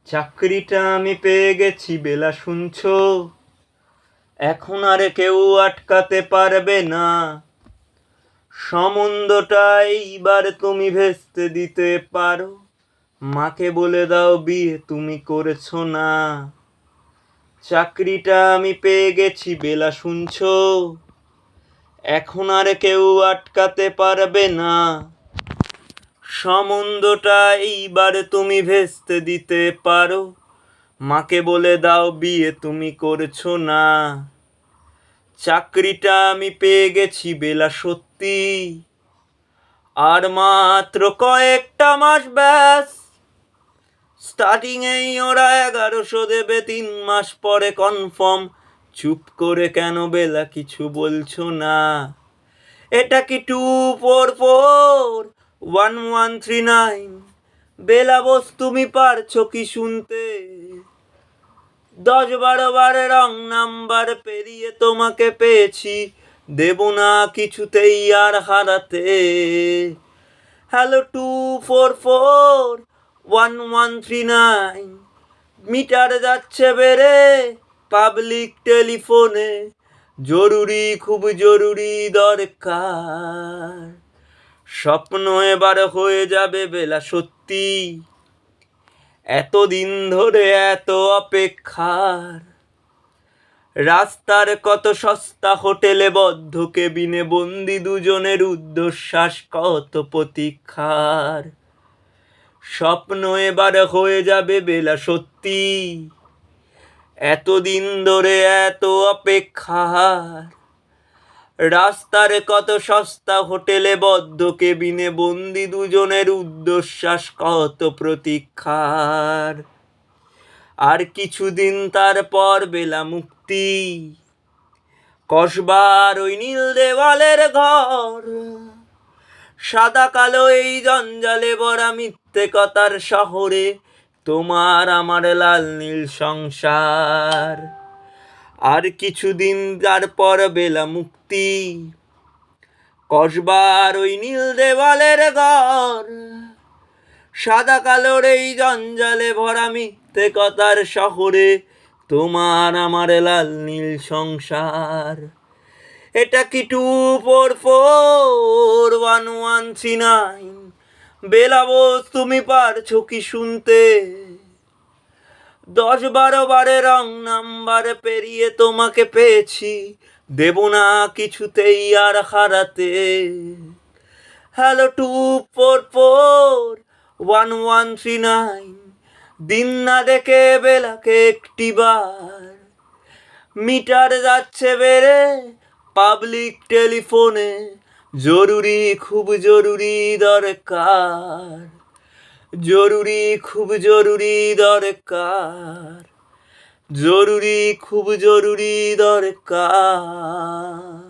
চাকরিটা আমি পেয়ে গেছি বেলা শুনছো, এখন আর কেউ আটকাতে পারবে না। সম্বন্ধটা এইবার তুমি ভেস্তে দিতে পারো, মাকে বলে দাও বিয়ে তুমি করেছো না। চাকরিটা আমি পেয়ে গেছি বেলা শুনছো, এখন আর কেউ আটকাতে পারবে না। সম্বন্ধটা এইবার তুমি ভেস্তে দিতে পারো, মাকে বলে দাও বিয়ে তুমি করছো না। চাকরিটা আমি পেয়ে গেছি বেলা সত্যি, আর মাত্র কয়েকটা মাস ব্যাস। স্টার্টিংয়েই ওরা 1100 দেবে, 3 মাস পরে কনফার্ম। চুপ করে কেন বেলা কিছু বলছো না? এটা কি 2441139? বেলা বোস তুমি পারছো কি শুনতে? 10-12 বারে রং নাম্বার পেরিয়ে তোমাকে পেয়েছি, দেব না কিছুতেই আর হারাতে। হ্যালো 2441139, মিটার যাচ্ছে বেড়ে পাবলিক টেলিফোনে, জরুরি খুব জরুরি দরকার। স্বপ্ন এবার হয়ে যাবে বেলা সত্যি, এতদিন ধরে এত অপেক্ষার। রাস্তার কত সস্তা হোটেলে বদ্ধ কেবিনে বন্দি দুজনের ঊর্ধ্বশ্বাস কত প্রতীক্ষার। স্বপ্ন এবার হয়ে যাবে বেলা সত্যি, এতদিন ধরে এত অপেক্ষার। রাস্তার কত সস্তা হোটেলে বদ্ধ কেবিনে বন্দি দুজনের ঊর্ধ্বশ্বাস কত প্রতীক্ষার। আর কিছুদিন তারপর বেলা মুক্তি, কসবার ওই নীল দেওয়ালের ঘর। সাদা কালো এই জঞ্জালে ভরা মিথ্যে কথার শহরে, তোমার আমার লাল নীল সংসার। আর কিছুদিন তারপর বেলা মুক্তি, কসবার ওই নীল দেওয়ালের ঘর। সাদা কালোর এই জঞ্জালে ভরা মিথ্যে কথার শহরে, তোমার আমার লাল নীল সংসার। এটা কি 2441139? বেলা বোস তুমি পারছো কি শুনতে? 10-12 বারে রং নাম্বার পেরিয়ে তোমাকে পেয়েছি, দেব না কিছুতেই আর হারাতে। হ্যালো 2441139, দিন না দেখে বেলাকে একটিবার। মিটার যাচ্ছে বেড়ে পাবলিক টেলিফোনে, জরুরি খুব জরুরি দরকার। জরুরি খুব জরুরি দরকার। জরুরি খুব জরুরি দরকার।